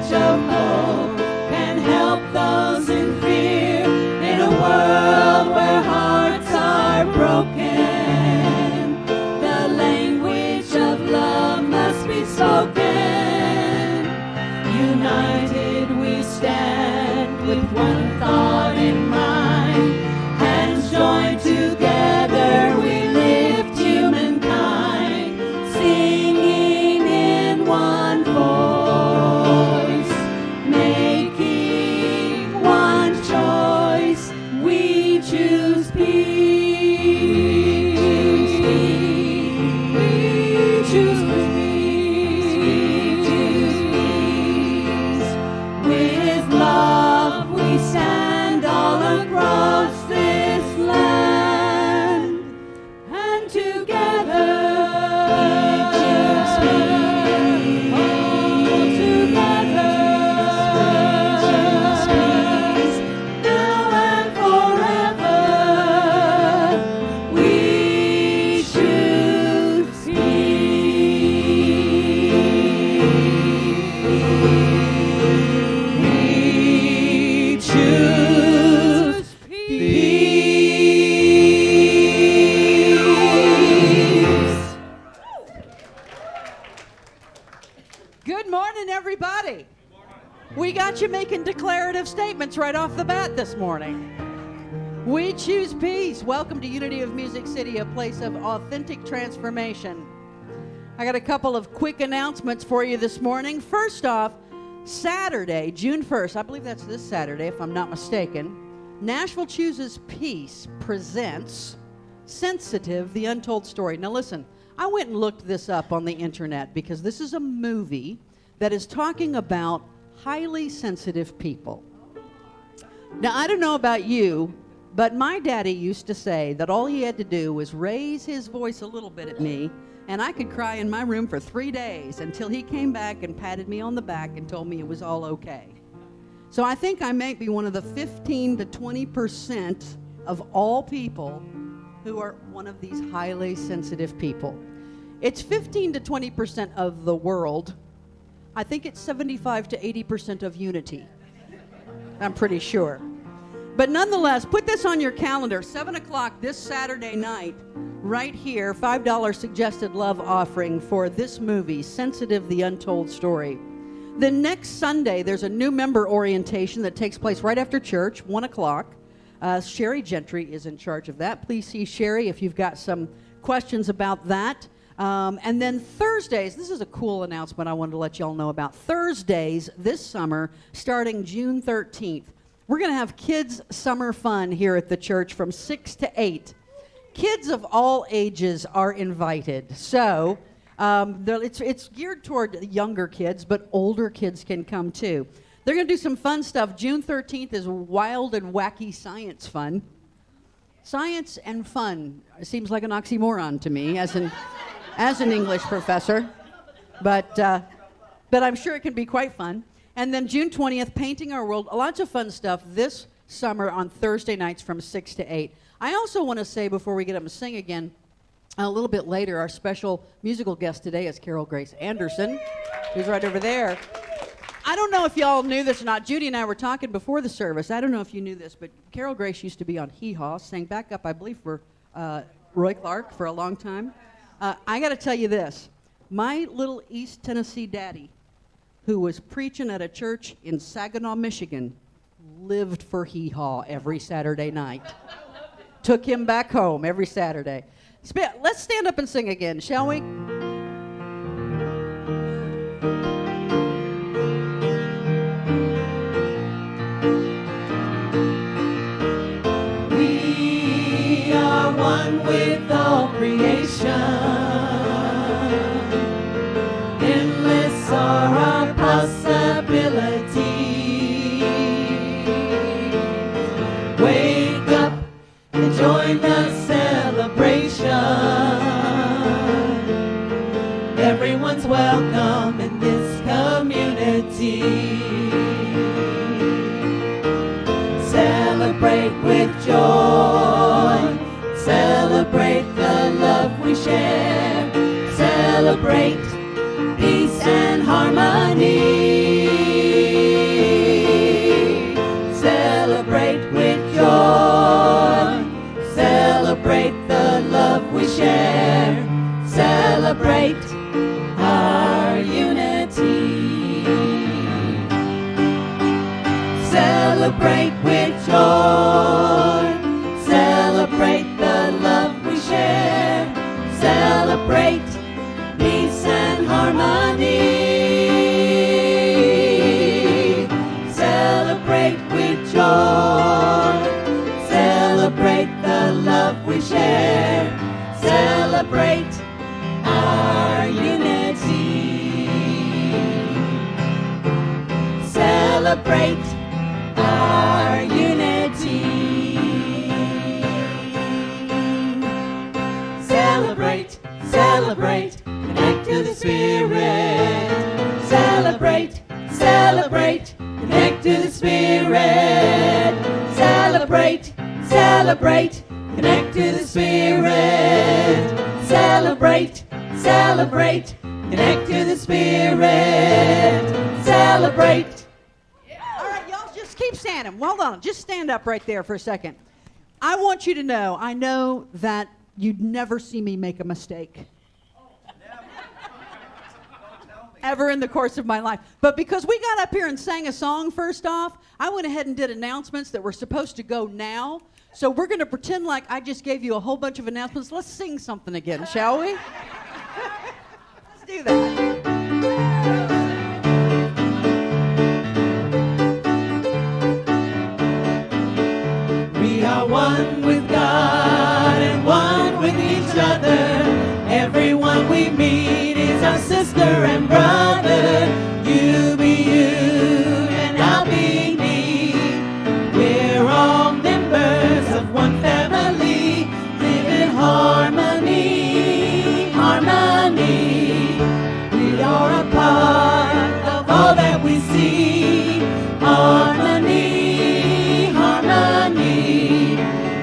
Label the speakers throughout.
Speaker 1: language of hope can help those in fear in a world where hearts are broken. The language of love must be spoken. United we stand with one thought in mind. Hands joined together we lift humankind, singing in one voice, making one choice. We choose peace. We choose peace. With love we stand all across this land, and together we choose peace. All together we choose peace. Now and forever we choose peace. We choose peace.
Speaker 2: Good morning, everybody. We got you making declarative statements right off the bat this morning. We choose peace. Welcome to Unity of Music City, a place of authentic transformation. I got a couple of quick announcements for you this morning. First off, Saturday, June 1st, I believe that's this Saturday if I'm not mistaken, Nashville Chooses Peace presents Sensitive, the Untold Story. Now listen, I went and looked this up on the internet because this is a movie that is talking about highly sensitive people. Now, I don't know about you, but my daddy used to say that all he had to do was raise his voice a little bit at me, and I could cry in my room for 3 days until he came back and patted me on the back and told me it was all okay. So I think I may be one of the 15 to 20% of all people who are one of these highly sensitive people. It's 15 to 20% of the world. I think it's 75 to 80% of unity. I'm pretty sure. But nonetheless, put this on your calendar, 7 o'clock this Saturday night, right here, $5 suggested love offering for this movie, Sensitive, the Untold Story. The next Sunday, there's a new member orientation that takes place right after church, 1 o'clock. Sherry Gentry is in charge of that. Please see Sherry if you've got some questions about that. And then Thursdays, this is a cool announcement I wanted to let y'all know about. Thursdays this summer, starting June 13th, we're going to have kids' summer fun here at the church from 6 to 8. Kids of all ages are invited. So it's geared toward younger kids, but older kids can come too. They're going to do some fun stuff. June 13th is wild and wacky science fun. Science and fun seems like an oxymoron to me as an English professor, but I'm sure it can be quite fun. And then June 20th, Painting Our World, lots of fun stuff this summer on Thursday nights from 6 to 8. I also want to say, before we get up and sing again, a little bit later, our special musical guest today is Carol Grace Anderson, who's right over there. I don't know if y'all knew this or not. Judy and I were talking before the service. I don't know if you knew this, but Carol Grace used to be on Hee Haw, sang backup, I believe, for Roy Clark for a long time. I got to tell you this. My little East Tennessee daddy, who was preaching at a church in Saginaw, Michigan, lived for Hee Haw every Saturday night. Took him back home every Saturday. Let's stand up and sing again, shall we?
Speaker 1: We are one with all creation. Endless are our possibilities. Wake up and join the celebration. Everyone's welcome in this community. Celebrate with joy. Celebrate the love we share. Celebrate peace and harmony. we share. Celebrate our unity. Celebrate with joy. Celebrate the love we share. Celebrate peace and harmony. Celebrate with joy. Celebrate the love we share. Celebrate our unity. Celebrate our unity. Celebrate, celebrate, connect to the Spirit. Celebrate, celebrate, connect to the Spirit. Celebrate, celebrate, connect to the Spirit. Celebrate, celebrate, connect to the Spirit. Celebrate.
Speaker 2: All right, y'all, just keep standing. Well done. Just stand up right there for a second. I want you to know, I know that you'd never see me make a mistake. Ever in the course of my life. But because we got up here and sang a song first off, I went ahead and did announcements that were supposed to go now. So we're going to pretend like I just gave you a whole bunch of announcements. Let's sing something again, shall we? Let's do that.
Speaker 1: We are one with God and one with each other. Everyone we meet is our sister and brother. You be you and I'll be me. We're all members of one family. Live in harmony, harmony. We are a part of all that we see. Harmony, harmony.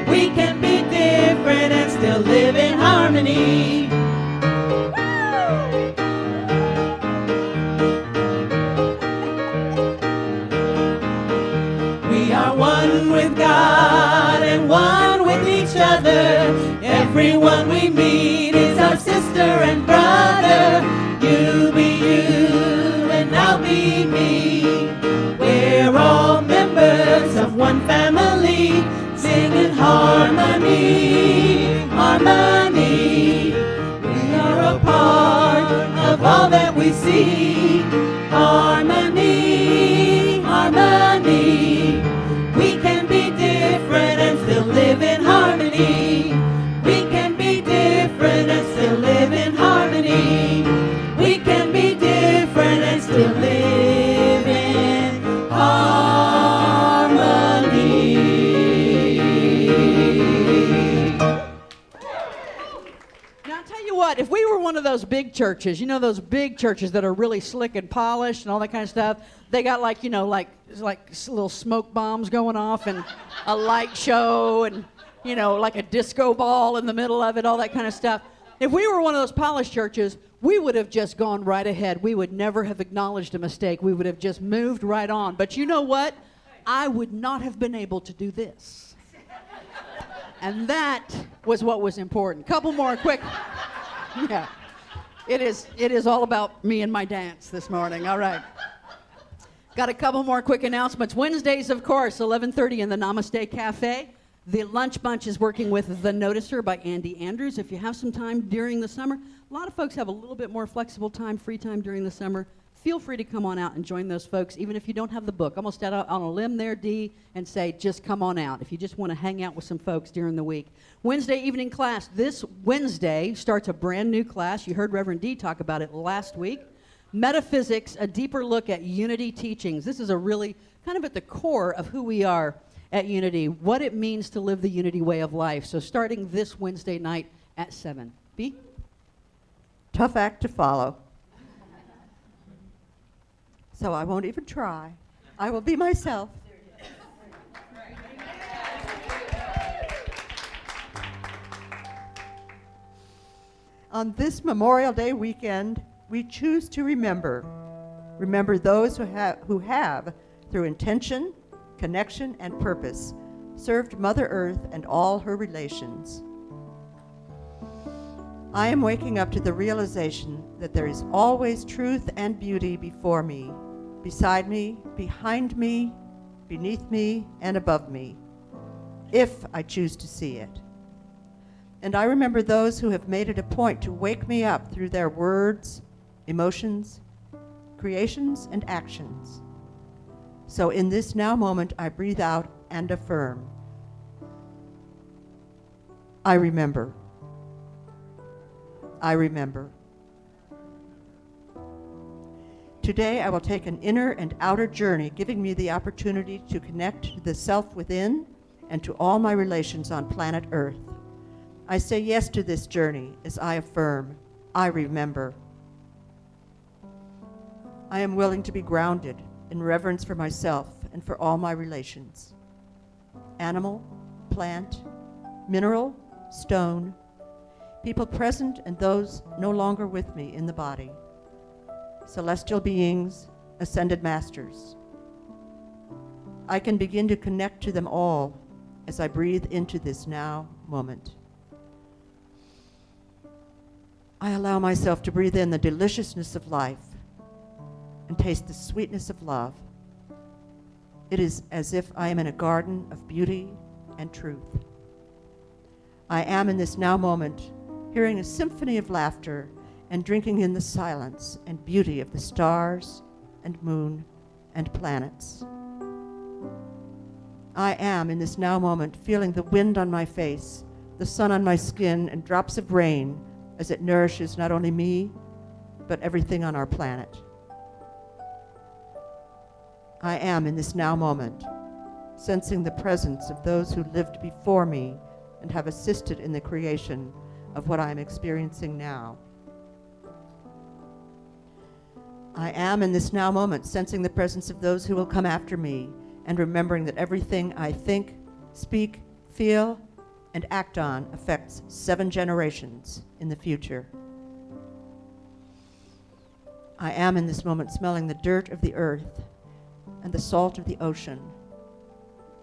Speaker 1: We can be different and still live in harmony. We are one with God and one with each other. Everyone we meet is our sister and brother. You be you and I'll be me. We're all members of one family, singing harmony, harmony. We are a part of all that we see. Harmony, harmony. We can be different and still live in harmony. We can be different and still live in harmony. We can be different and still live in harmony.
Speaker 2: Now, I'll tell you what, if we were one of those big churches, you know those big churches that are really slick and polished and all that kind of stuff, they got like, you know, like little smoke bombs going off and a light show and, you know, like a disco ball in the middle of it, all that kind of stuff. If we were one of those polished churches, we would have just gone right ahead. We would never have acknowledged a mistake. We would have just moved right on. But you know what? I would not have been able to do this. And that was what was important. Couple more quick. Yeah. It is all about me and my dance this morning. All right. Got a couple more quick announcements. Wednesdays, of course, 11:30 in the Namaste Cafe. The Lunch Bunch is working with The Noticer by Andy Andrews. If you have some time during the summer, a lot of folks have a little bit more flexible time, free time during the summer. Feel free to come on out and join those folks, even if you don't have the book. I'm going to stand out on a limb there, Dee, and say just come on out if you just want to hang out with some folks during the week. Wednesday evening class. This Wednesday starts a brand new class. You heard Reverend Dee talk about it last week. Metaphysics, a deeper look at Unity teachings. This is a really kind of at the core of who we are at Unity, what it means to live the Unity way of life. So starting this Wednesday night at 7. B?
Speaker 3: Tough act to follow. So I won't even try. I will be myself. On this Memorial Day weekend, we choose to remember those who have, through intention, connection, and purpose, served Mother Earth and all her relations. I am waking up to the realization that there is always truth and beauty before me, beside me, behind me, beneath me, and above me, if I choose to see it. And I remember those who have made it a point to wake me up through their words, emotions, creations, and actions. So in this now moment, I breathe out and affirm. I remember. I remember. Today, I will take an inner and outer journey, giving me the opportunity to connect to the self within and to all my relations on planet Earth. I say yes to this journey as I affirm, I remember. I am willing to be grounded in reverence for myself and for all my relations. Animal, plant, mineral, stone, people present and those no longer with me in the body, celestial beings, ascended masters. I can begin to connect to them all as I breathe into this now moment. I allow myself to breathe in the deliciousness of life and taste the sweetness of love. It is as if I am in a garden of beauty and truth. I am in this now moment hearing a symphony of laughter and drinking in the silence and beauty of the stars and moon and planets. I am in this now moment feeling the wind on my face, the sun on my skin, and drops of rain as it nourishes not only me, but everything on our planet. I am in this now moment sensing the presence of those who lived before me and have assisted in the creation of what I am experiencing now. I am in this now moment sensing the presence of those who will come after me and remembering that everything I think, speak, feel, and act on affects 7 generations in the future. I am in this moment smelling the dirt of the earth and the salt of the ocean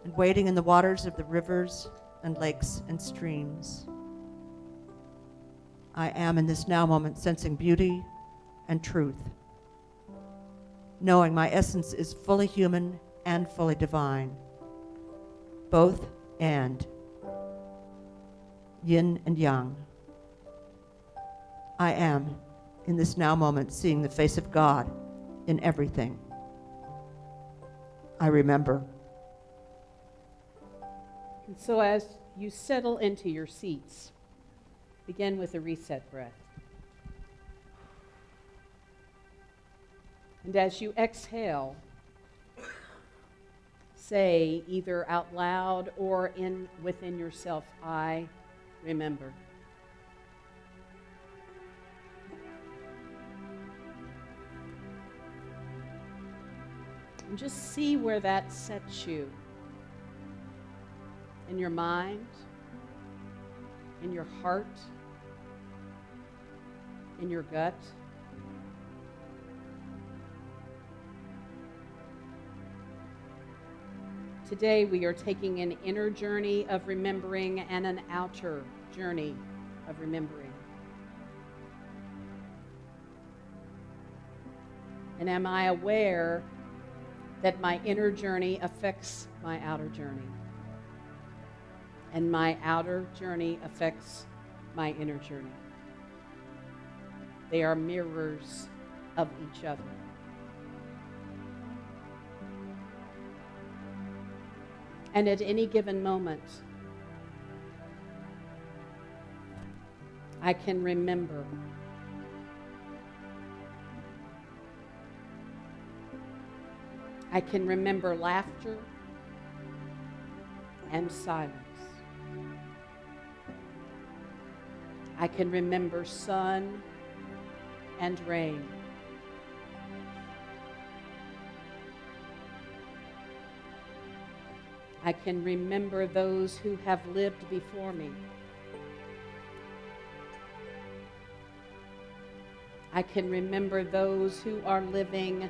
Speaker 3: and wading in the waters of the rivers and lakes and streams. I am in this now moment sensing beauty and truth, knowing my essence is fully human and fully divine, both and, yin and yang. I am in this now moment seeing the face of God in everything. I remember.
Speaker 4: And so as you settle into your seats, begin with a reset breath. And as you exhale, say either out loud or within yourself, I remember. And just see where that sets you in your mind, in your heart, in your gut. Today we are taking an inner journey of remembering and an outer journey of remembering. And am I aware that my inner journey affects my outer journey? And my outer journey affects my inner journey. They are mirrors of each other. And at any given moment, I can remember. I can remember laughter and silence. I can remember sun and rain. I can remember those who have lived before me. I can remember those who are living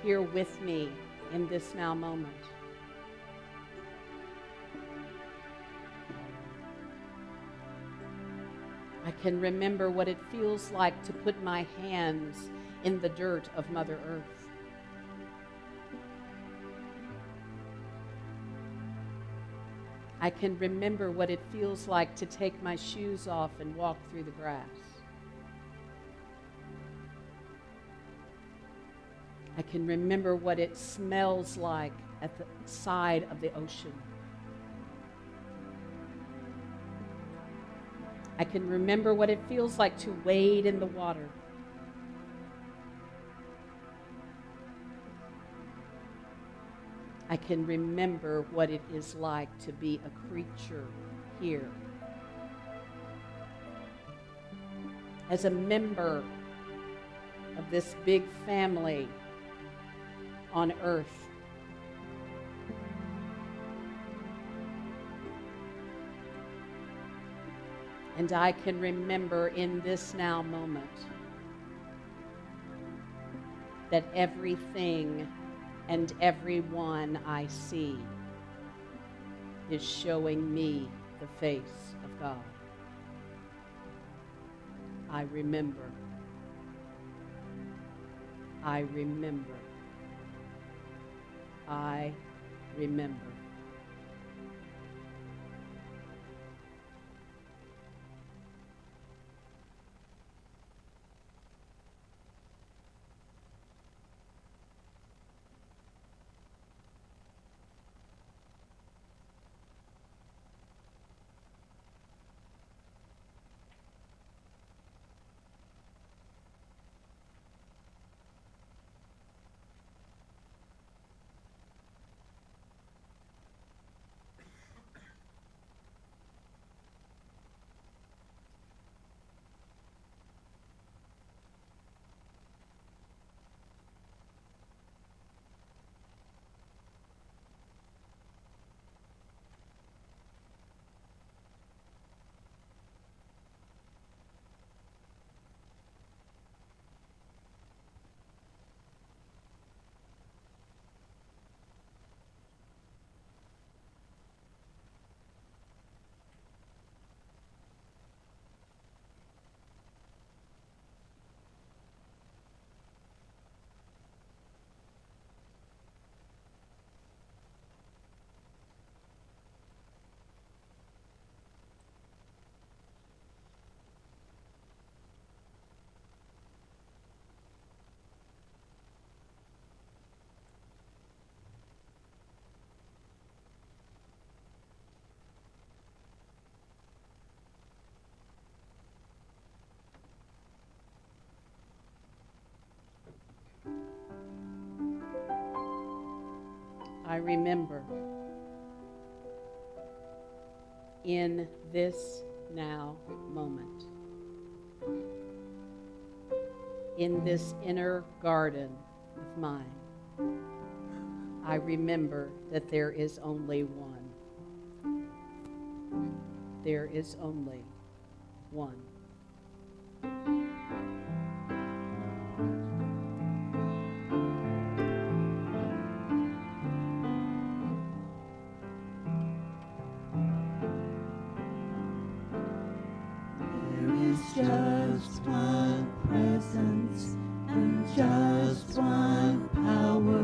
Speaker 4: here with me in this now moment. I can remember what it feels like to put my hands in the dirt of Mother Earth. I can remember what it feels like to take my shoes off and walk through the grass. I can remember what it smells like at the side of the ocean. I can remember what it feels like to wade in the water. I can remember what it is like to be a creature here. As a member of this big family on earth. And I can remember in this now moment that everything and everyone I see is showing me the face of God. I remember. I remember. I remember. I remember in this now moment, in this inner garden of mine, I remember that there is only one. There is only one.
Speaker 1: Just one presence and just one power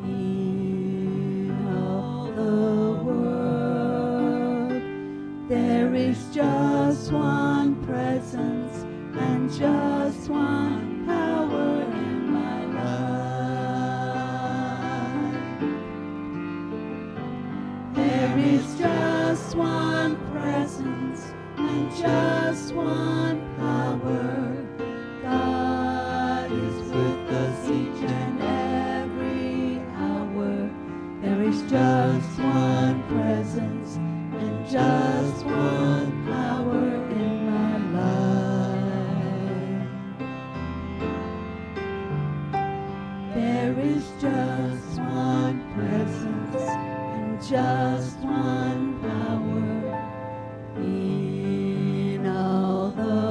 Speaker 1: in all the world. There is just one presence and just one power in my life. There is just one presence and just one power. God is with us each and every hour. There is just one presence and just one power in my life. There is just one presence and just one power in all the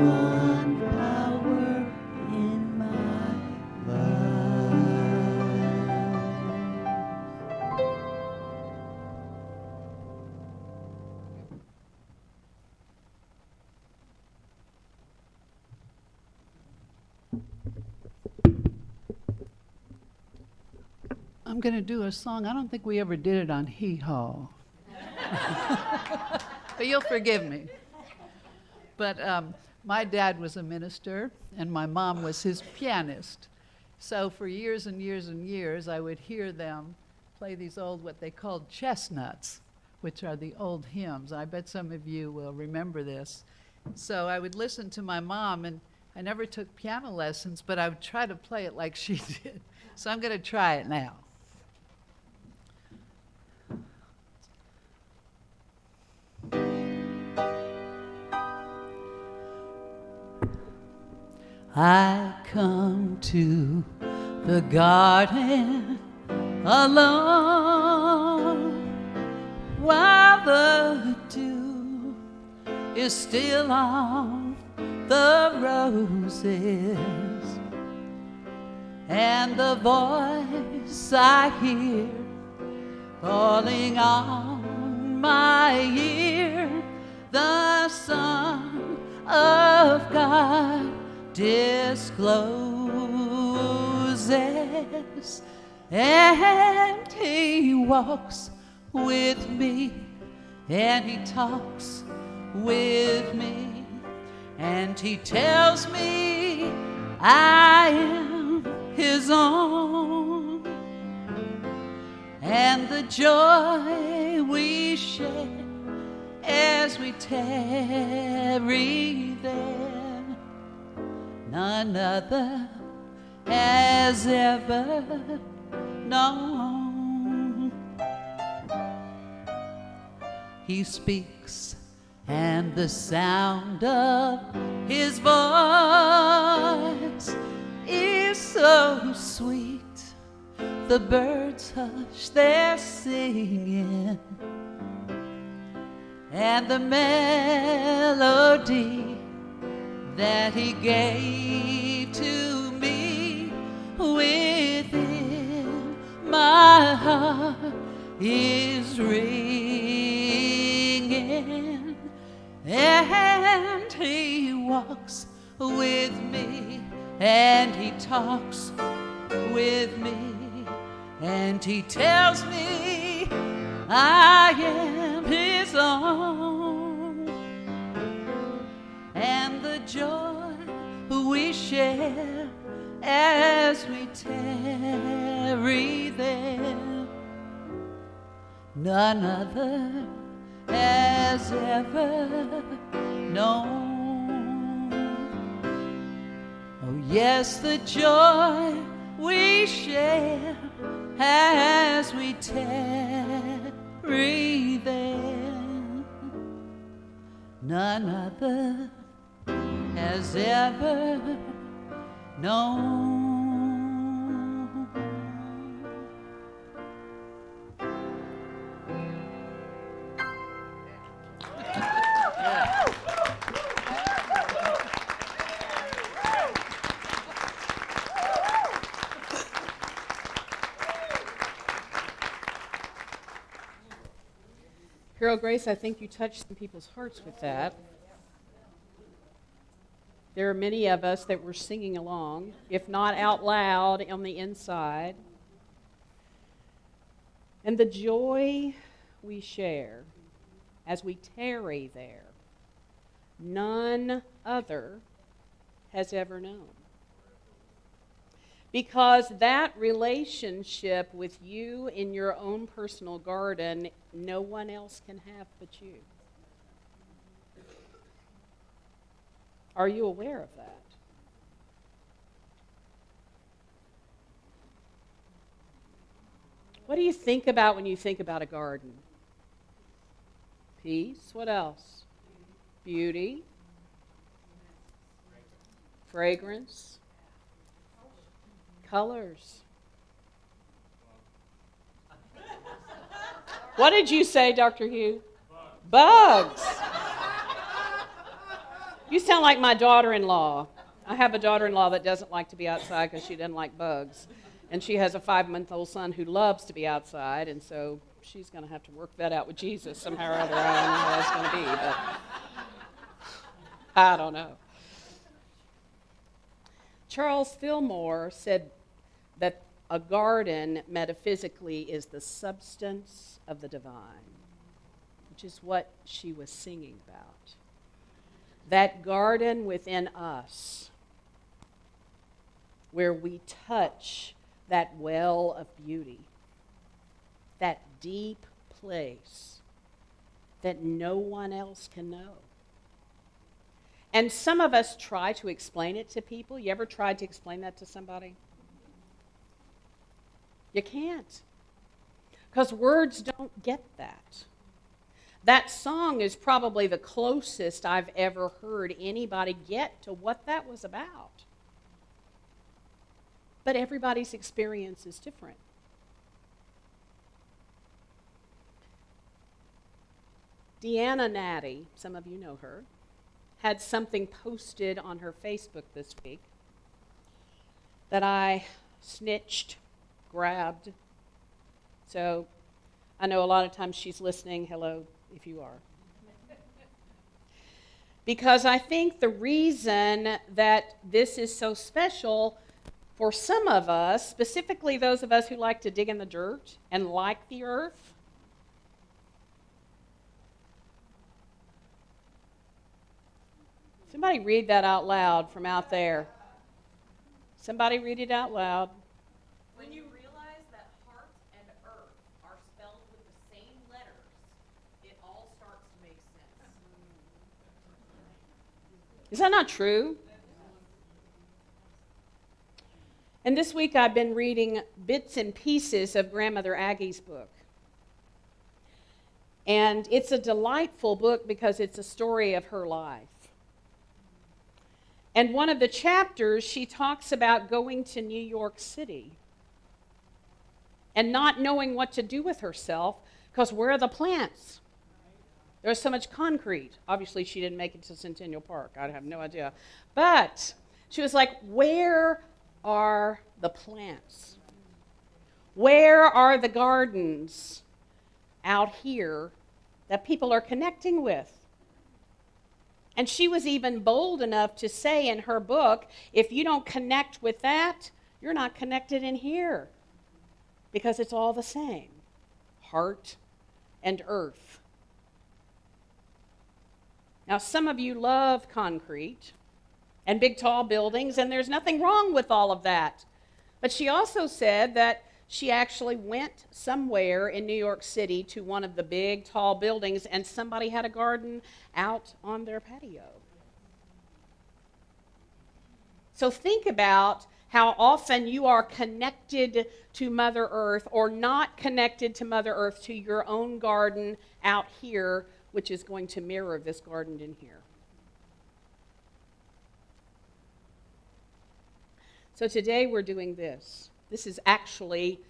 Speaker 1: one power in my life.
Speaker 5: I'm going to do a song. I don't think we ever did it on Hee Haw. But you'll forgive me. But my dad was a minister, and my mom was his pianist. So for years and years and years, I would hear them play these old, what they called chestnuts, which are the old hymns. I bet some of you will remember this. So I would listen to my mom, and I never took piano lessons, but I would try to play it like she did. So I'm going to try it now. I come to the garden alone while the dew is still on the roses, and the voice I hear falling on my ear, the Son of God discloses, and he walks with me, and he talks with me, and he tells me I am his own, and the joy we share as we tarry there, none other has ever known. He speaks, and the sound of his voice is so sweet. The birds hush their singing, and the melody that he gave to me within my heart is ringing, and he walks with me, and he talks with me, and he tells me I am his own, and the joy we share as we tarry there, none other has ever known. Oh yes, the joy we share as we tarry there, none other has ever known.
Speaker 4: Girl Grace, I think you touched some people's hearts with that. There are many of us that were singing along, if not out loud, on the inside. And the joy we share as we tarry there, none other has ever known. Because that relationship with you in your own personal garden, no one else can have but you. Are you aware of that? What do you think about when you think about a garden? Peace. What else? Beauty. Fragrance. Colors. What did you say, Dr. Hugh? Bugs. You sound like my daughter-in-law. I have a daughter-in-law that doesn't like to be outside because she doesn't like bugs. And she has a 5-month-old son who loves to be outside, and so she's going to have to work that out with Jesus somehow or other. I don't know how that's going to be, but I don't know. Charles Fillmore said that a garden, metaphysically, is the substance of the divine, which is what she was singing about. That garden within us, where we touch that well of beauty, that deep place that no one else can know. And some of us try to explain it to people. You ever tried to explain that to somebody? You can't, because words don't get that. That song is probably the closest I've ever heard anybody get to what that was about. But everybody's experience is different. Deanna Natty, some of you know her, had something posted on her Facebook this week that I snitched, grabbed. So I know a lot of times she's listening. Hello, if you are. Because I think the reason that this is so special for some of us, specifically those of us who like to dig in the dirt and like the earth, somebody read that out loud from out there. Somebody read it out loud.
Speaker 6: When you realize that heart and earth are spelled with the same letters, it all starts to make sense.
Speaker 4: Is that not true? And this week I've been reading bits and pieces of Grandmother Aggie's book. And it's a delightful book because it's a story of her life. And one of the chapters, she talks about going to New York City and not knowing what to do with herself because where are the plants? There's so much concrete. Obviously, she didn't make it to Centennial Park. I have no idea. But she was like, where are the plants? Where are the gardens out here that people are connecting with? And she was even bold enough to say in her book, if you don't connect with that, you're not connected in here. Because it's all the same. Heart and earth. Now, some of you love concrete and big tall buildings, and there's nothing wrong with all of that. But she also said that she actually went somewhere in New York City to one of the big tall buildings, and somebody had a garden out on their patio. So think about how often you are connected to Mother Earth or not connected to Mother Earth, to your own garden out here, which is going to mirror this garden in here. So today we're doing this. This is actually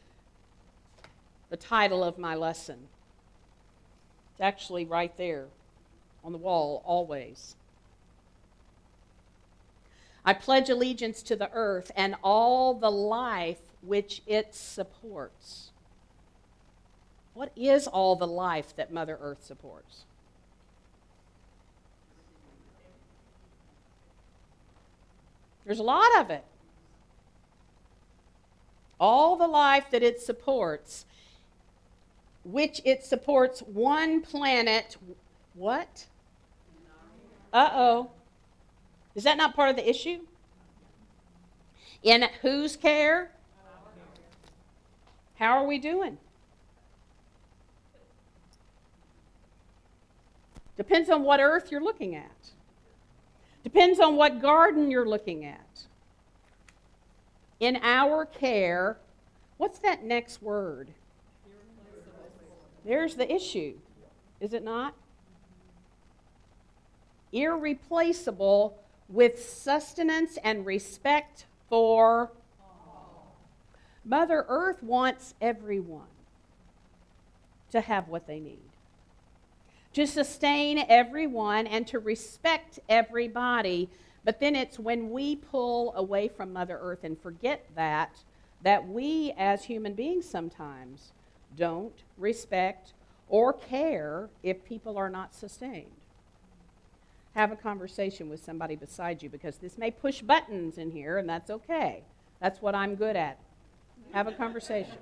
Speaker 4: the title of my lesson. It's actually right there on the wall, always. I pledge allegiance to the earth and all the life which it supports. What is all the life that Mother Earth supports? There's a lot of it. All the life that it supports, which it supports one planet, what? Uh-oh. Is that not part of the issue? In whose care? How are we doing? Depends on what earth you're looking at. Depends on what garden you're looking at. In our care, what's that next word? There's the issue, is it not? Irreplaceable, with sustenance and respect for all. Mother Earth wants everyone to have what they need. to sustain everyone and to respect everybody. But then it's when we pull away from Mother Earth and forget that we as human beings sometimes don't respect or care if people are not sustained. Have a conversation with somebody beside you, because this may push buttons in here, and that's okay. That's what I'm good at. Have a conversation.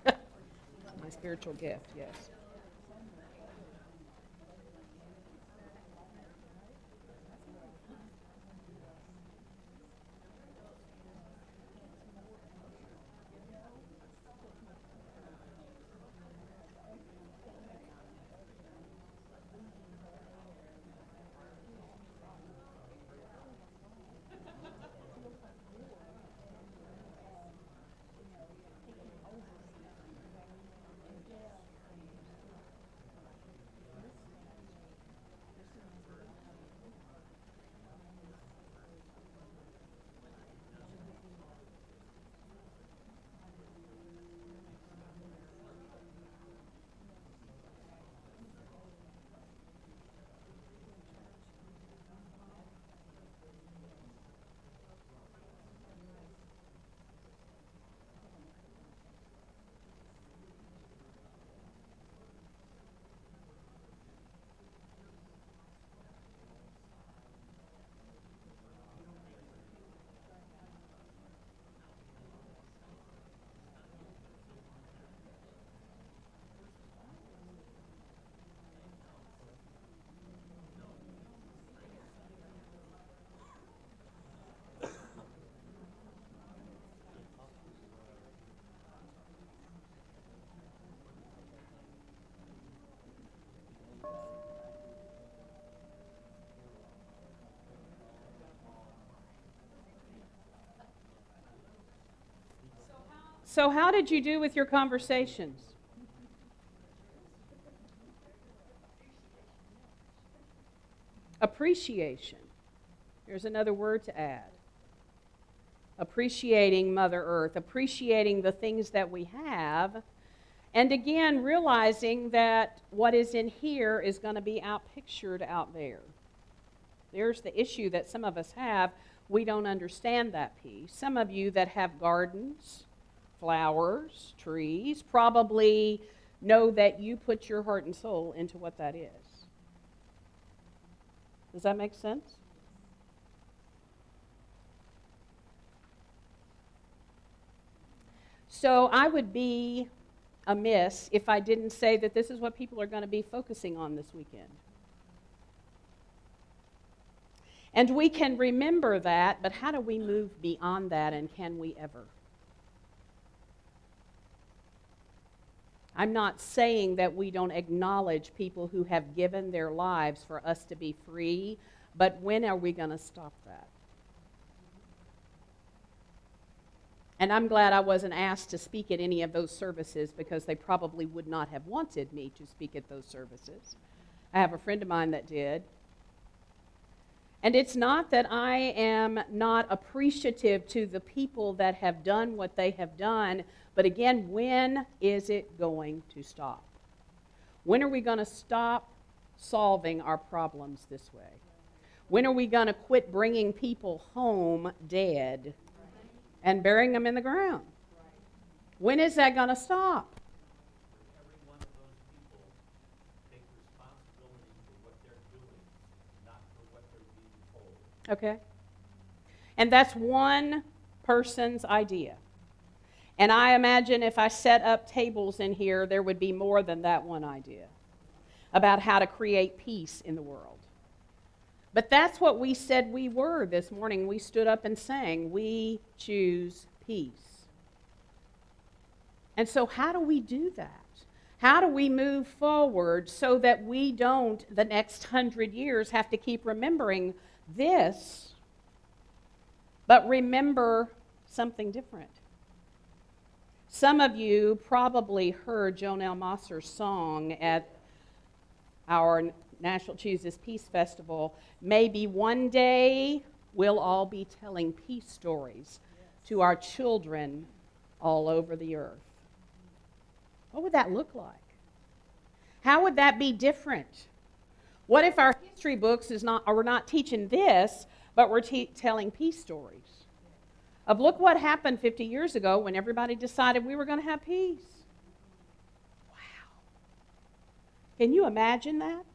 Speaker 4: My spiritual gift, yes. So how did you do with your conversations? Appreciation. Here's another word to add. Appreciating Mother Earth, appreciating the things that we have, and again, realizing that what is in here is going to be outpictured out there. There's the issue that some of us have. We don't understand that piece. Some of you that have gardens, flowers, trees, probably know that you put your heart and soul into what that is. Does that make sense? So I would be amiss if I didn't say that this is what people are going to be focusing on this weekend. And we can remember that, but how do we move beyond that, and can we ever? I'm not saying that we don't acknowledge people who have given their lives for us to be free, but when are we going to stop that? And I'm glad I wasn't asked to speak at any of those services, because they probably would not have wanted me to speak at those services. I have a friend of mine that did. And it's not that I am not appreciative to the people that have done what they have done, but again, when is it going to stop? When are we going to stop solving our problems this way? When are we going to quit bringing people home dead and burying them in the ground? When is that going to stop?
Speaker 7: Every one of those people take responsibility for what they're doing, not for what they're being told.
Speaker 4: Okay? And that's one person's idea. And I imagine if I set up tables in here, there would be more than that one idea about how to create peace in the world. But that's what we said we were this morning. We stood up and sang, "We choose peace." And so how do we do that? How do we move forward so that we don't, the next 100 years, have to keep remembering this, but remember something different? Some of you probably heard Joan L. Mosser's song at our National Chooses Peace Festival. Maybe one day we'll all be telling peace stories to our children all over the earth. What would that look like? How would that be different? What if our history books we're not teaching this, but we're telling peace stories? Of look what happened 50 years ago when everybody decided we were going to have peace. Wow. Can you imagine that?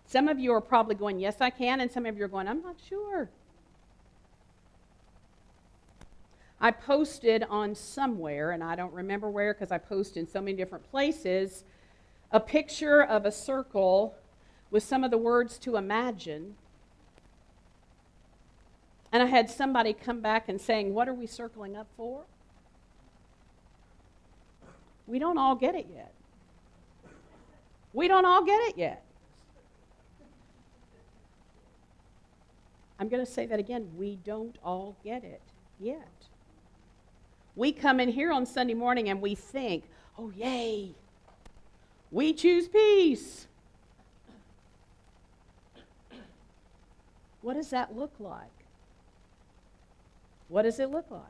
Speaker 4: Some of you are probably going, yes, I can, and some of you are going, I'm not sure. I posted on somewhere, and I don't remember where because I post in so many different places, a picture of a circle with some of the words to imagine. And I had somebody come back and saying, what are we circling up for? We don't all get it yet. We don't all get it yet. I'm going to say that again. We don't all get it yet. We come in here on Sunday morning and we think, oh, yay, we choose peace. What does that look like? What does it look like?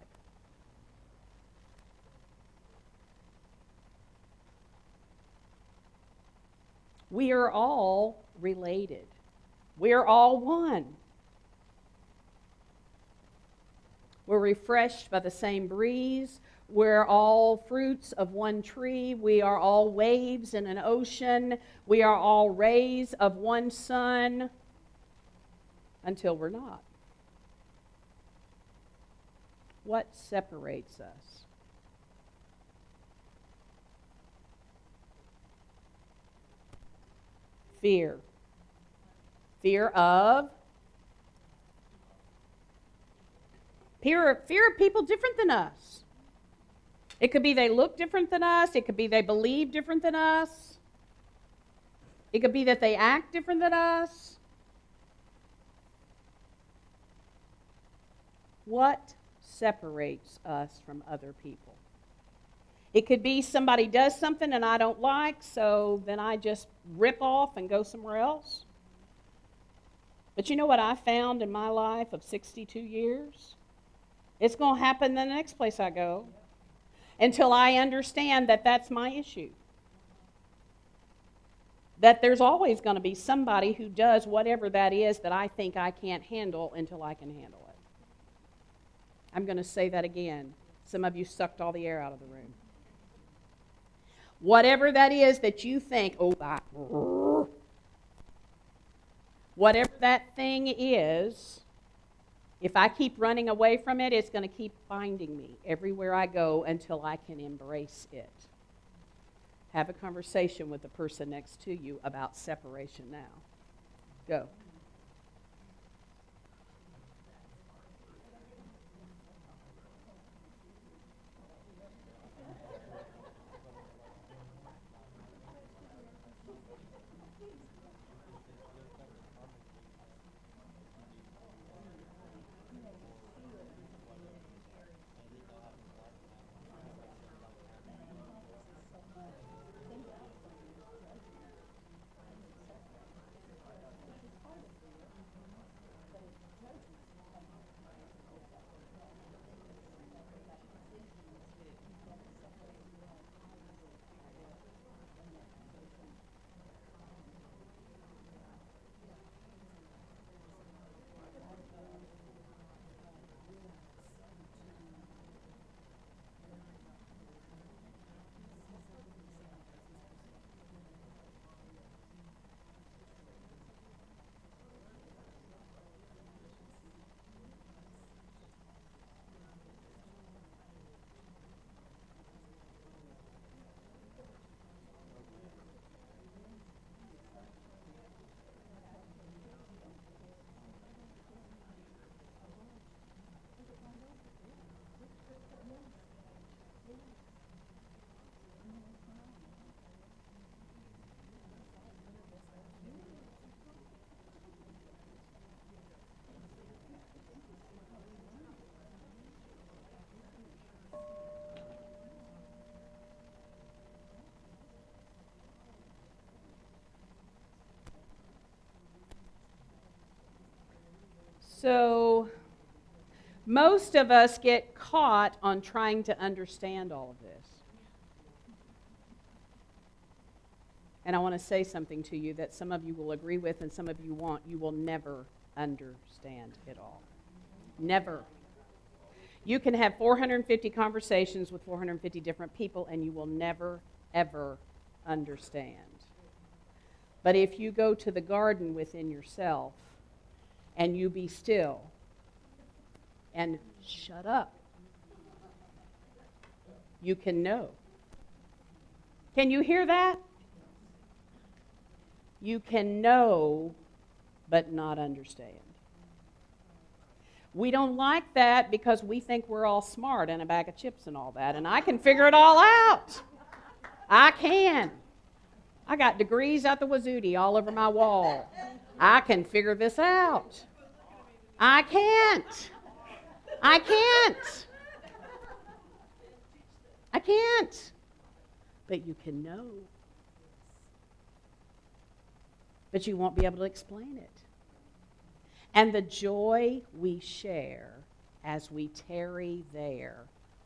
Speaker 4: We are all related. We are all one. We're refreshed by the same breeze. We're all fruits of one tree. We are all waves in an ocean. We are all rays of one sun until we're not. What separates us? Fear. Fear of people different than us. It could be they look different than us. It could be they believe different than us. It could be that they act different than us. What separates us from other people? It could be somebody does something and I don't like, so then I just rip off and go somewhere else. But you know what I found in my life of 62 years? It's going to happen the next place I go until I understand that that's my issue. That there's always going to be somebody who does whatever that is that I think I can't handle until I can handle it. I'm going to say that again. Some of you sucked all the air out of the room. Whatever that is that you think, whatever that thing is, if I keep running away from it, it's going to keep finding me everywhere I go until I can embrace it. Have a conversation with the person next to you about separation now. Go. So Most of us get caught on trying to understand all of this. And I want to say something to you that some of you will agree with and some of you won't. You will never understand it all. Never. You can have 450 conversations with 450 different people and you will never, ever understand. But if you go to the garden within yourself and you be still and shut up, you can know. Can you hear that? You can know, but not understand. We don't like that because we think we're all smart and a bag of chips and all that, and I can figure it all out. I can. I got degrees out the wazootie all over my wall. I can figure this out. I can't. I can't. I can't. But you can know. But you won't be able to explain it. And the joy we share as we tarry there,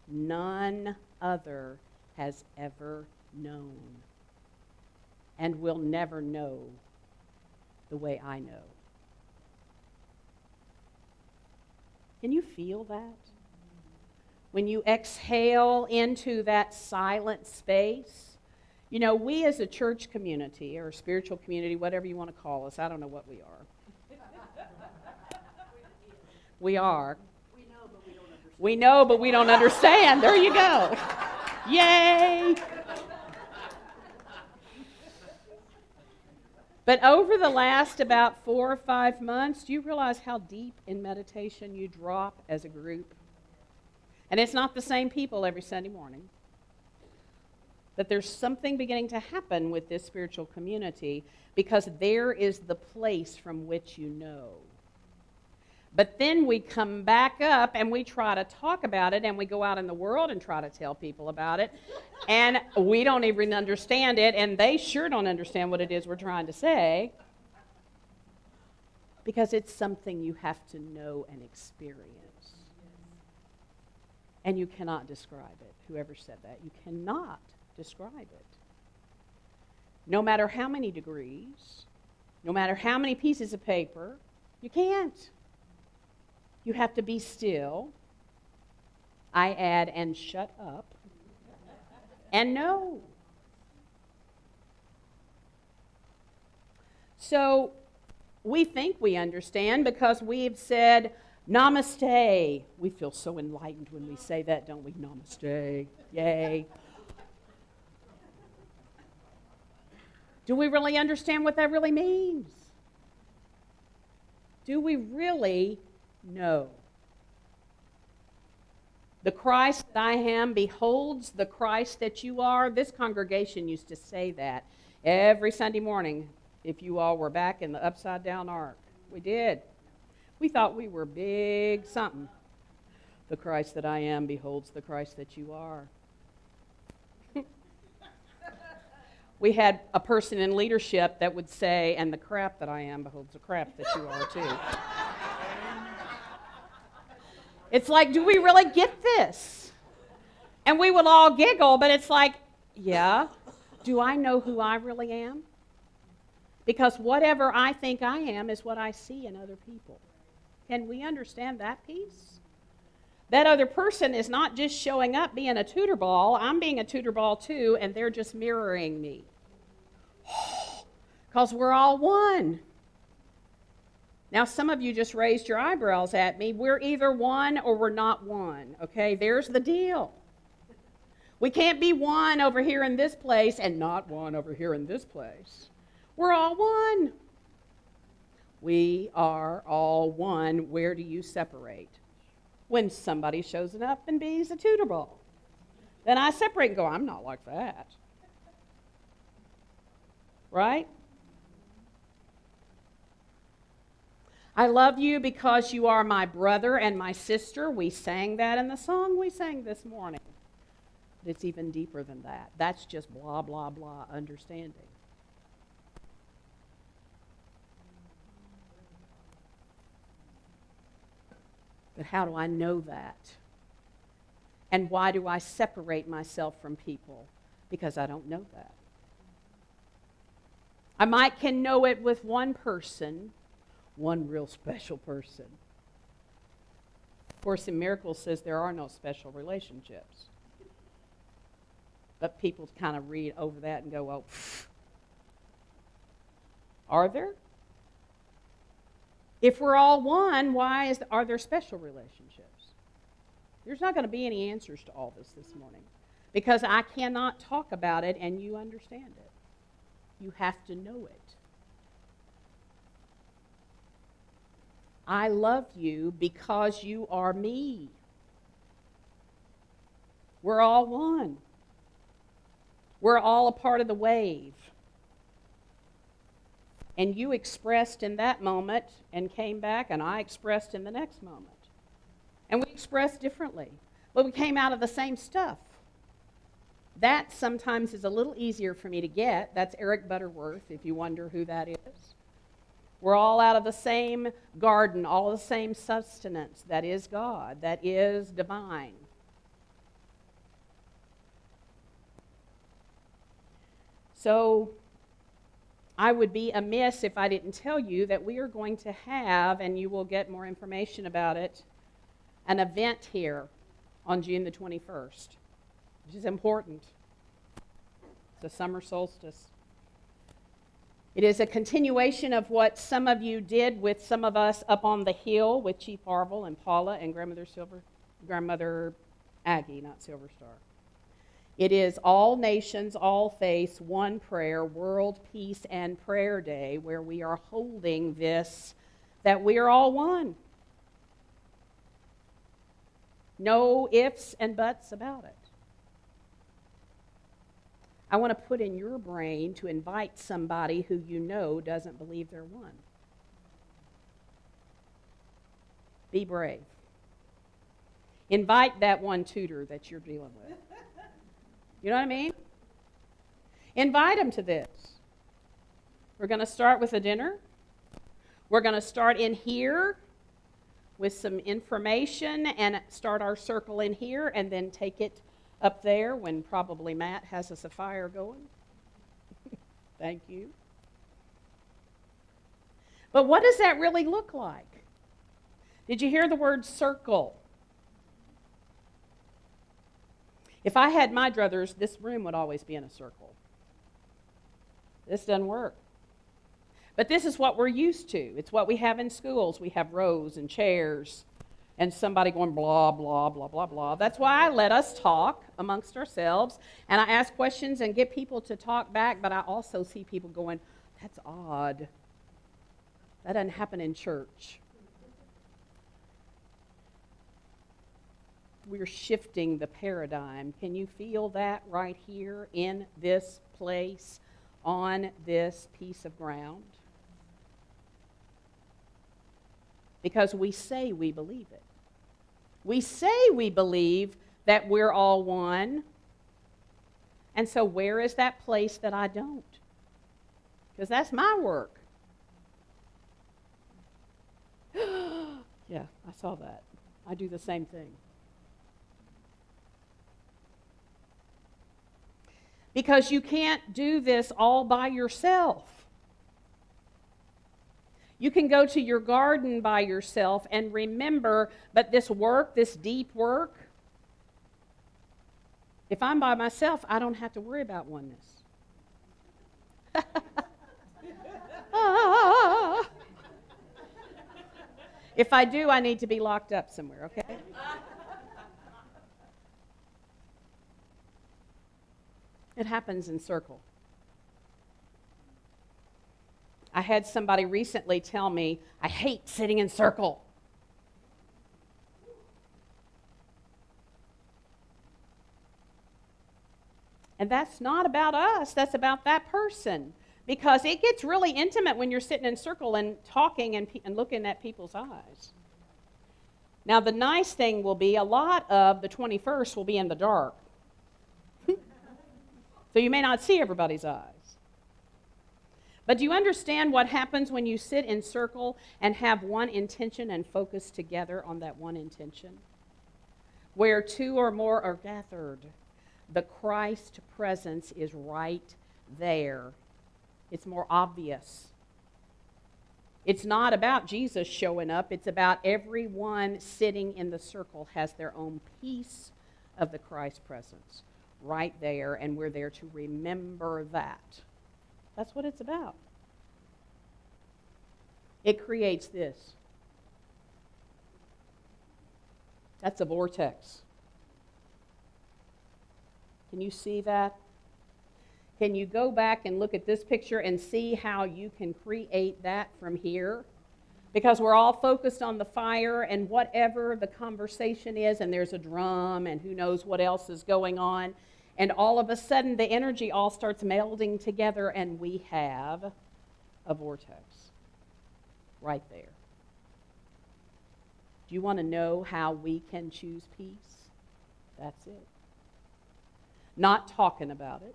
Speaker 4: none other has ever known and will never know the way I know. Can you feel that? When you exhale into that silent space, you know, we as a church community or a spiritual community, whatever you want to call us, I don't know what we are. We are. We know, but we don't understand. There you go. Yay! But over the last about 4 or 5 months, do you realize how deep in meditation you drop as a group? And it's not the same people every Sunday morning. That there's something beginning to happen with this spiritual community because there is the place from which you know. But then we come back up and we try to talk about it and we go out in the world and try to tell people about it. And we don't even understand it and they sure don't understand what it is we're trying to say. Because it's something you have to know and experience. And you cannot describe it. Whoever said that, you cannot describe it. No matter how many degrees, no matter how many pieces of paper, you can't. You have to be still. I add, and shut up. And know. So we think we understand because we've said, namaste. We feel so enlightened when we say that, don't we? Namaste. Yay. Do we really understand what that really means? Do we really know? The Christ that I am beholds the Christ that you are. This congregation used to say that every Sunday morning if you all were back in the upside down ark. We did. We thought we were big something. The Christ that I am beholds the Christ that you are. We had a person in leadership that would say, and the crap that I am beholds the crap that you are too. It's like, do we really get this? And we would all giggle, but it's like, yeah, do I know who I really am? Because whatever I think I am is what I see in other people. Can we understand that piece? That other person is not just showing up being a tutor ball. I'm being a tutor ball too, and they're just mirroring me. Because we're all one. Now, some of you just raised your eyebrows at me. We're either one or we're not one, okay? There's the deal. We can't be one over here in this place and not one over here in this place. We're all one. We are all one. Where do you separate? When somebody shows up and be's a tutor ball. Then I separate and go, I'm not like that. Right? I love you because you are my brother and my sister. We sang that in the song we sang this morning. But it's even deeper than that. That's just blah, blah, blah understanding. But how do I know that? And why do I separate myself from people? Because I don't know that. I might can know it with one person, one real special person. Of course, in Miracles says there are no special relationships. But people kind of read over that and go, oh, pfft. Are there? If we're all one, are there special relationships? There's not going to be any answers to all this morning because I cannot talk about it and you understand it. You have to know it. I love you because you are me. We're all one. We're all a part of the wave. And you expressed in that moment and came back, and I expressed in the next moment. And we expressed differently, but we came out of the same stuff. That sometimes is a little easier for me to get. That's Eric Butterworth, if you wonder who that is. We're all out of the same garden, all the same sustenance that is God, that is divine. So I would be amiss if I didn't tell you that we are going to have, and you will get more information about it, an event here on June the 21st, which is important. It's the summer solstice. It is a continuation of what some of you did with some of us up on the hill with Chief Harville and Paula and Grandmother Aggie, not Silver Star. It is all nations, all faiths, one prayer, World Peace and Prayer Day, where we are holding this, that we are all one. No ifs and buts about it. I want to put in your brain to invite somebody who you know doesn't believe they're one. Be brave. Invite that one tutor that you're dealing with. You know what I mean? Invite them to this. We're going to start with a dinner. We're going to start in here with some information and start our circle in here and then take it up there when probably Matt has us a fire going. Thank you. But what does that really look like? Did you hear the word circle? If I had my druthers, this room would always be in a circle. This doesn't work. But this is what we're used to. It's what we have in schools. We have rows and chairs and somebody going blah, blah, blah, blah, blah. That's why I let us talk amongst ourselves, and I ask questions and get people to talk back, but I also see people going, that's odd. That doesn't happen in church. We're shifting the paradigm. Can you feel that right here in this place, on this piece of ground? Because we say we believe it. We say we believe that we're all one. And so where is that place that I don't? Because that's my work. Yeah, I saw that. I do the same thing. Because you can't do this all by yourself. You can go to your garden by yourself and remember, but this work, this deep work, if I'm by myself, I don't have to worry about oneness. If I do, I need to be locked up somewhere, okay? It happens in circle. I had somebody recently tell me, I hate sitting in circle. And that's not about us, that's about that person. Because it gets really intimate when you're sitting in circle and talking and looking at people's eyes. Now, the nice thing will be a lot of the 21st will be in the dark. So you may not see everybody's eyes. But do you understand what happens when you sit in circle and have one intention and focus together on that one intention? Where two or more are gathered, the Christ presence is right there. It's more obvious. It's not about Jesus showing up. It's about everyone sitting in the circle has their own piece of the Christ presence right there, and we're there to remember that. That's what it's about. It creates this. That's a vortex. Can you see that? Can you go back and look at this picture and see how you can create that from here? Because we're all focused on the fire and whatever the conversation is, and there's a drum and who knows what else is going on. And all of a sudden, the energy all starts melding together, and we have a vortex right there. Do you want to know how we can choose peace? That's it. Not talking about it.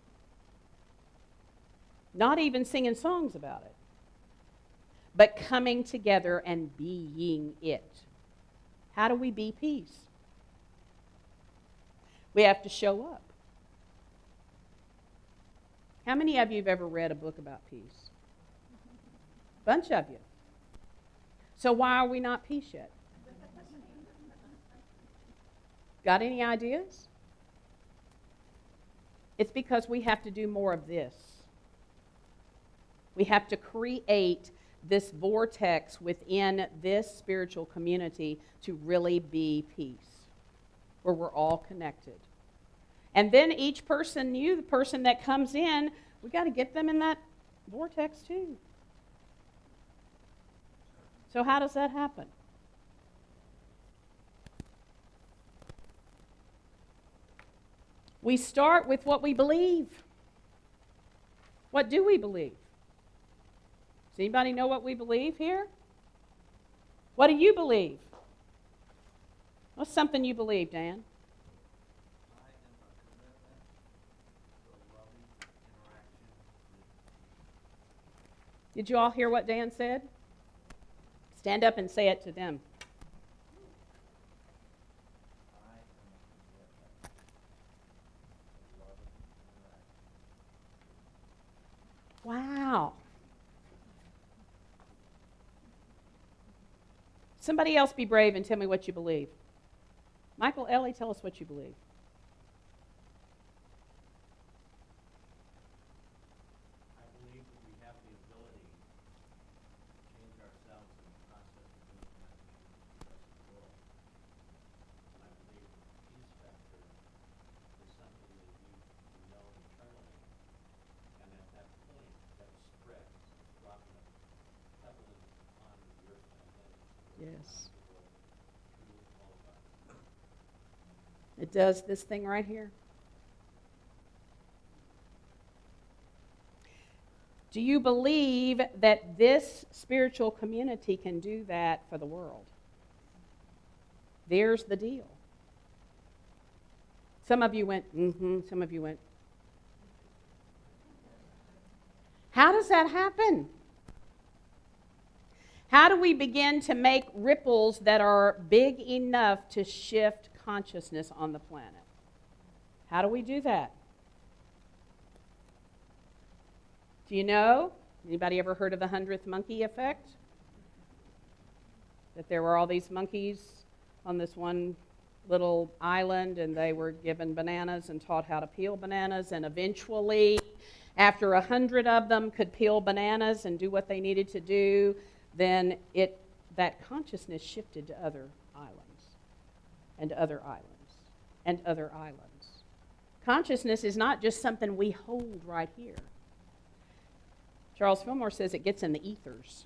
Speaker 4: Not even singing songs about it. But coming together and being it. How do we be peace? We have to show up. How many of you have ever read a book about peace? Bunch of you. So why are we not peace yet? Got any ideas? It's because we have to do more of this. We have to create this vortex within this spiritual community to really be peace, where we're all connected. And then each person, the person that comes in, we got to get them in that vortex too. So how does that happen? We start with what we believe. What do we believe? Does anybody know what we believe here? What do you believe? What's something you believe, Dan? Did you all hear what Dan said? Stand up and say it to them. Wow. Somebody else be brave and tell me what you believe. Michael, Ellie, tell us what you believe.
Speaker 7: I believe that we have the ability to change ourselves in the process of doing that to the rest of the world. I believe that the peace factor is something that you know internally, and at that point, that spreads. It's dropping a pebble into the pond of the earth's magnetic.
Speaker 4: Yes. It does this thing right here. Do you believe that this spiritual community can do that for the world? There's the deal. Some of you went, some of you went. How does that happen? How do we begin to make ripples that are big enough to shift consciousness on the planet? How do we do that? Do you know? Anybody ever heard of the 100th monkey effect? That there were all these monkeys on this one little island, and they were given bananas and taught how to peel bananas, and eventually, after 100 of them could peel bananas and do what they needed to do, then that consciousness shifted to other islands, and other islands, and other islands. Consciousness is not just something we hold right here. Charles Fillmore says it gets in the ethers,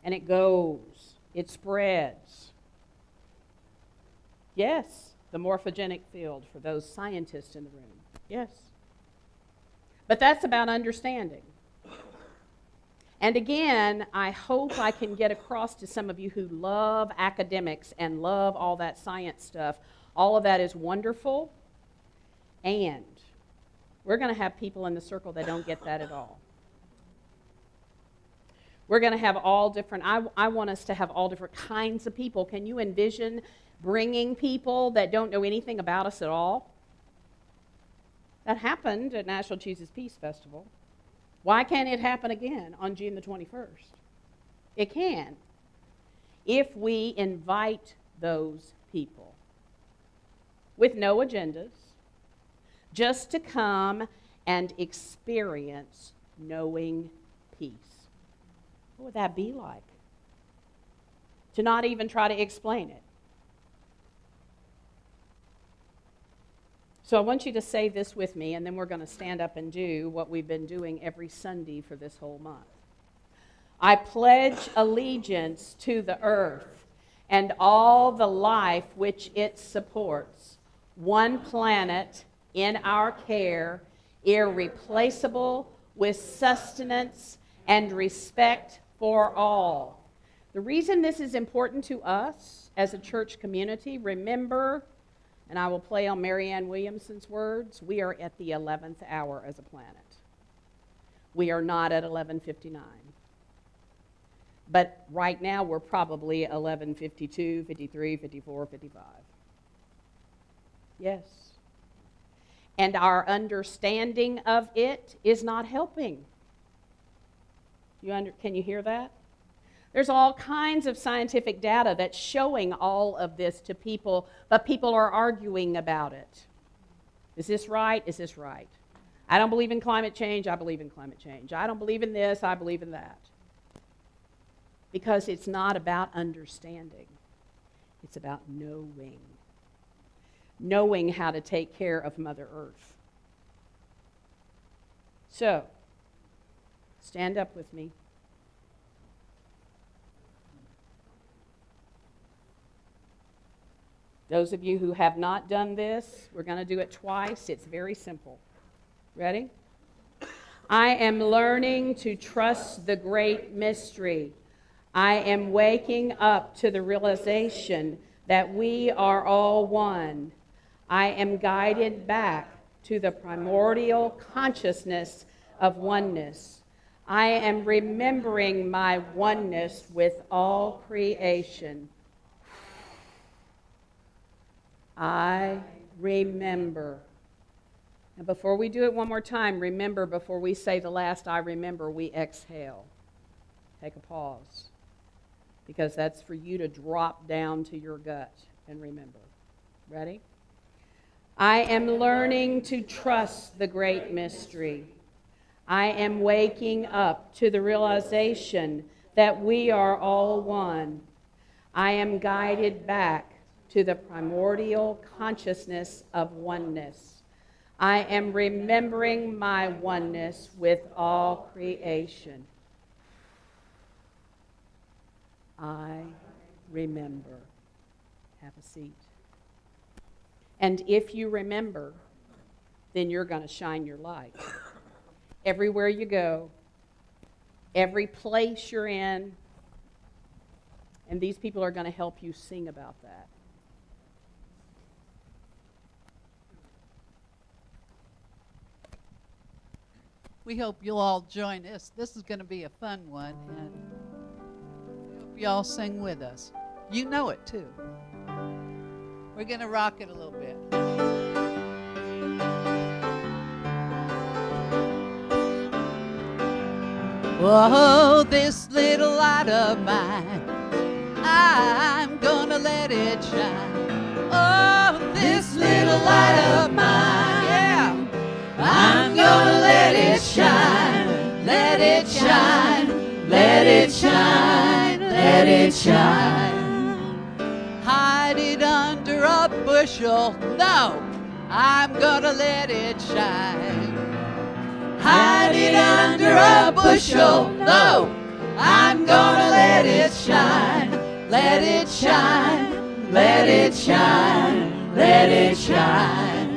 Speaker 4: and it goes, it spreads. Yes, the morphogenic field for those scientists in the room. Yes. But that's about understanding. And again, I hope I can get across to some of you who love academics and love all that science stuff. All of that is wonderful. And we're going to have people in the circle that don't get that at all. We're going to have all different, I want us to have all different kinds of people. Can you envision bringing people that don't know anything about us at all? That happened at National Chooses Peace Festival. Why can't it happen again on June the 21st? It can, if we invite those people with no agendas, just to come and experience knowing peace. What would that be like? To not even try to explain it. So I want you to say this with me, and then we're going to stand up and do what we've been doing every Sunday for this whole month. I pledge allegiance to the earth and all the life which it supports, one planet in our care, irreplaceable, with sustenance and respect for all. The reason this is important to us as a church community, remember, and I will play on Marianne Williamson's words, we are at the 11th hour as a planet. We are not at 11:59. But right now we're probably 11:52, 53, 54, 55. Yes. And our understanding of it is not helping. Can you hear that? There's all kinds of scientific data that's showing all of this to people, but people are arguing about it. Is this right? Is this right? I don't believe in climate change. I believe in climate change. I don't believe in this. I believe in that. Because it's not about understanding. It's about knowing. Knowing how to take care of Mother Earth. So, stand up with me. Those of you who have not done this, we're going to do it twice. It's very simple. Ready? I am learning to trust the great mystery. I am waking up to the realization that we are all one. I am guided back to the primordial consciousness of oneness. I am remembering my oneness with all creation. I remember. And before we do it one more time, remember, before we say the last I remember, we exhale. Take a pause. Because that's for you to drop down to your gut and remember. Ready? I am learning to trust the great mystery. I am waking up to the realization that we are all one. I am guided back to the primordial consciousness of oneness. I am remembering my oneness with all creation. I remember. Have a seat. And if you remember, then you're going to shine your light. Everywhere you go, every place you're in, and these people are going to help you sing about that.
Speaker 5: We hope you'll all join us. This is going to be a fun one, and we hope you all sing with us. You know it too. We're going to rock it a little bit. Oh, this little light of mine, I'm going to let it shine. Oh, this little light of mine, yeah, I'm gonna let it shine, let it shine, let it shine, let it shine. Hide it under a bushel, no, I'm gonna let it shine. Hide it under a bushel, no, I'm gonna let it shine, let it shine, let it shine, let it shine.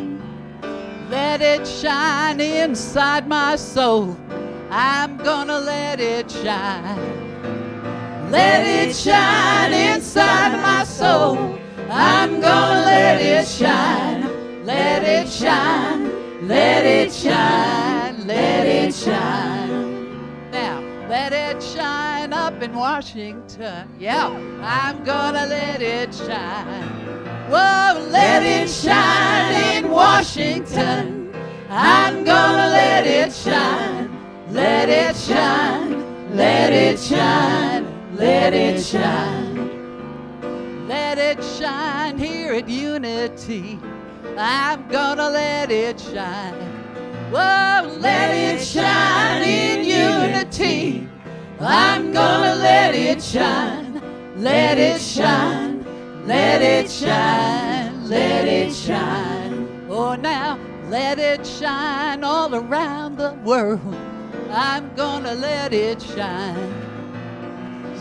Speaker 5: Let it shine inside my soul. I'm gonna let it shine. Let it shine inside my soul. I'm gonna let it shine. Let it shine. Let it shine. Let it shine. Now, let it shine up in Washington. Yeah, I'm gonna let it shine. Whoa, let it shine in Washington. I'm gonna let it shine. Let it shine. Let it shine. Let it shine. Let it shine here at Unity. I'm gonna let it shine. Whoa, let it shine in Unity. I'm gonna let it shine. Let it shine. Let it shine. Let it shine. Oh, now let it shine all around the world. I'm gonna let it shine.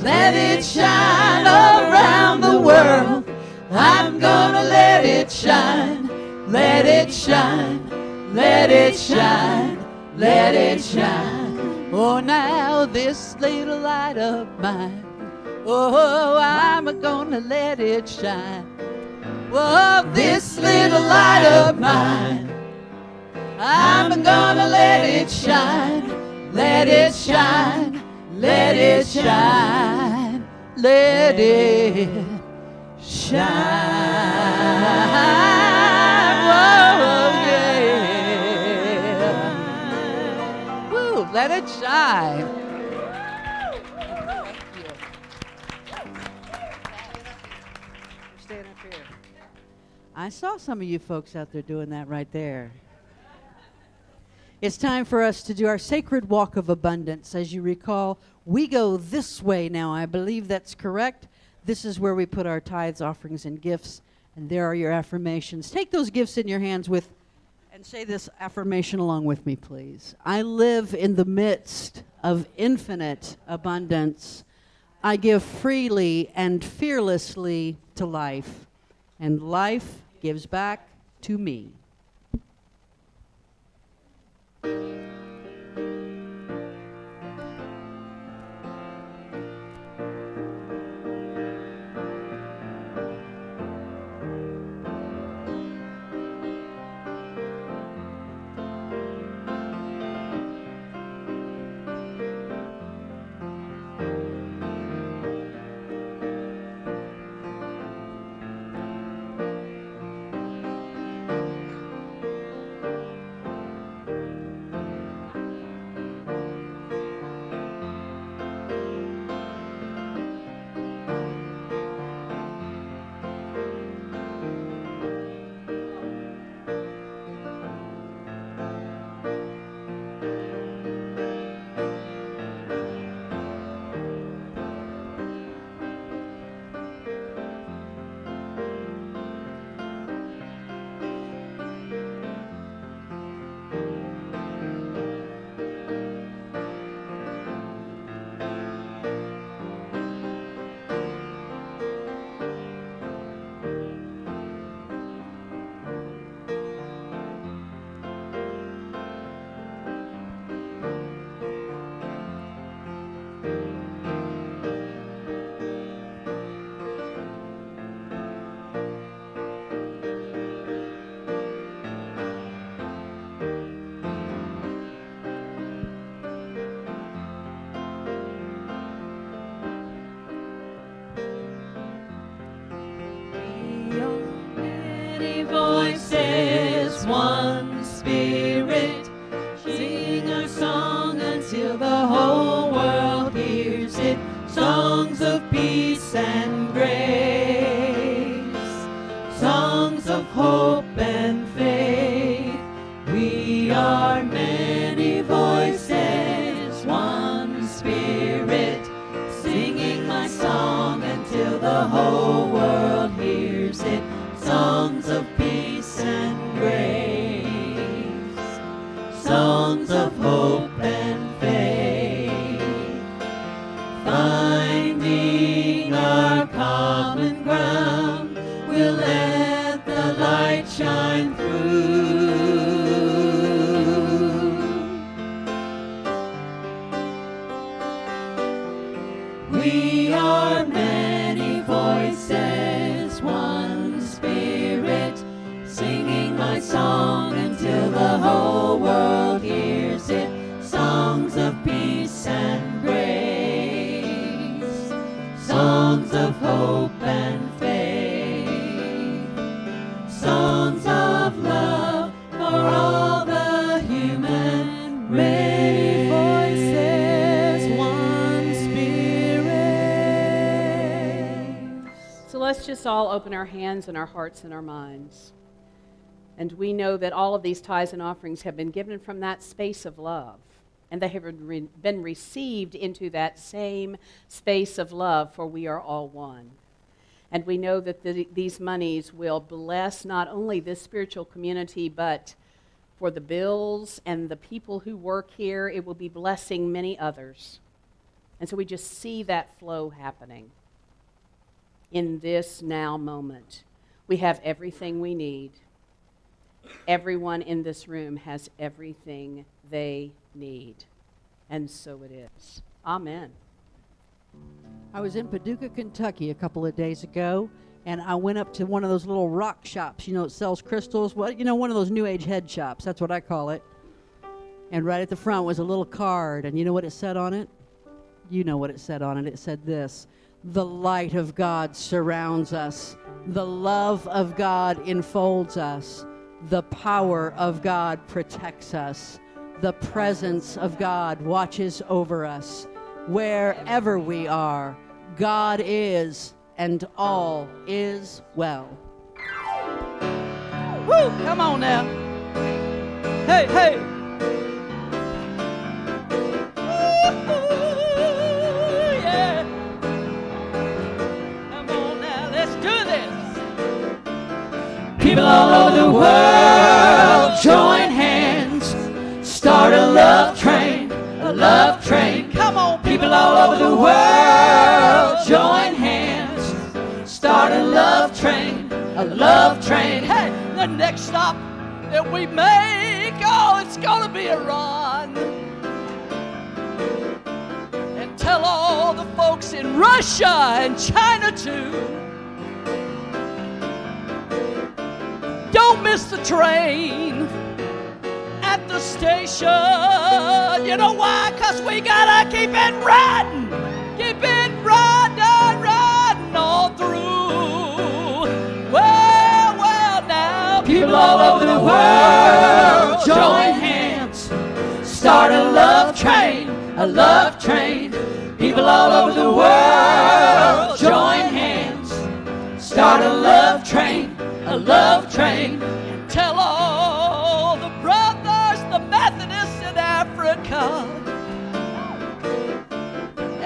Speaker 5: Let it shine all around the world. I'm gonna let it shine. Let it shine. Let it shine. Let it shine. Oh, now this little light of mine. Oh, I'm gonna let it shine. Oh, this little light of mine. I'm gonna let it shine. Let it shine. Let it shine. Let it shine. Whoa, yeah. Woo, let it shine.
Speaker 2: Stand up here. I saw some of you folks out there doing that right there. It's time for us to do our sacred walk of abundance. As you recall, we go this way now. I believe that's correct. This is where we put our tithes, offerings, and gifts. And there are your affirmations. Take those gifts in your hands with, and say this affirmation along with me, please. I live in the midst of infinite abundance. I give freely and fearlessly to life, and life gives back to me.
Speaker 1: Voices, one spirit, sing our song until the whole world hears it. Songs of peace and grace, songs of hope and faith. We are many voices, one spirit, singing my song until the whole world hears it. Songs of peace and grace, songs of hope and faith, finding our common ground, we'll let the light shine through. We are many voices, one spirit, singing my song until the whole world hears it. Songs of peace and grace,
Speaker 4: let's just all open our hands and our hearts and our minds. And we know that all of these tithes and offerings have been given from that space of love. And they have been received into that same space of love, for we are all one. And we know that these monies will bless not only this spiritual community, but for the bills and the people who work here, it will be blessing many others. And so we just see that flow happening in this now moment. We have everything we need. Everyone in this room has everything they need. And so it is. Amen.
Speaker 2: I was in Paducah, Kentucky a couple of days ago, and I went up to one of those little rock shops, it sells crystals. Well, one of those New Age head shops. That's what I call it. And right at the front was a little card, and you know what it said on it? You know what it said on it. It said this: the light of God surrounds us. The love of God enfolds us. The power of God protects us. The presence of God watches over us. Wherever we are, God is, and all is well.
Speaker 1: Woo! Come on now. Hey, hey. Woo, yeah. Come on now, let's do this. People all over the world, join hands. Start a love train, a love train. Come on, people all over the world, join hands. Start a love train, a love train. Hey, the next stop that we make, oh, it's gonna be Iran. And tell all the folks in Russia and China too, don't miss the train at the station. You know why? 'Cause we gotta keep it riding. Keep it riding, riding all through. Well, now, people all over the world, join hands. Start a love train, a love train. People all over the world, join hands. Start a love train, a love train. And tell all the brothers, the Methodists in Africa,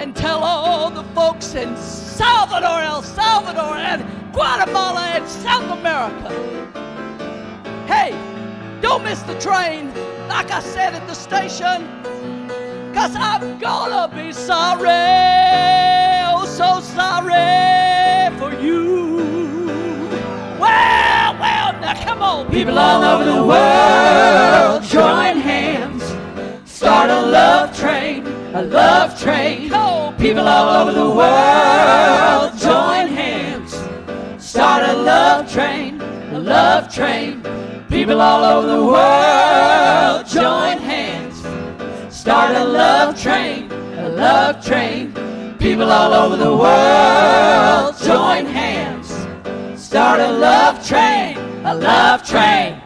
Speaker 1: and tell all the folks in Salvador, El Salvador, and Guatemala, and South America. Hey, don't miss the train, like I said at the station, 'cause I'm gonna be sorry, oh so sorry for you. Well, now come on, people all over the world, join hands. Start a love train, a love train. Oh, people all over the world, join hands. Start a love train, a love train. People all over the world, join hands. Start a love train, a love train. People all over the world, join hands. Start a love train, a love train.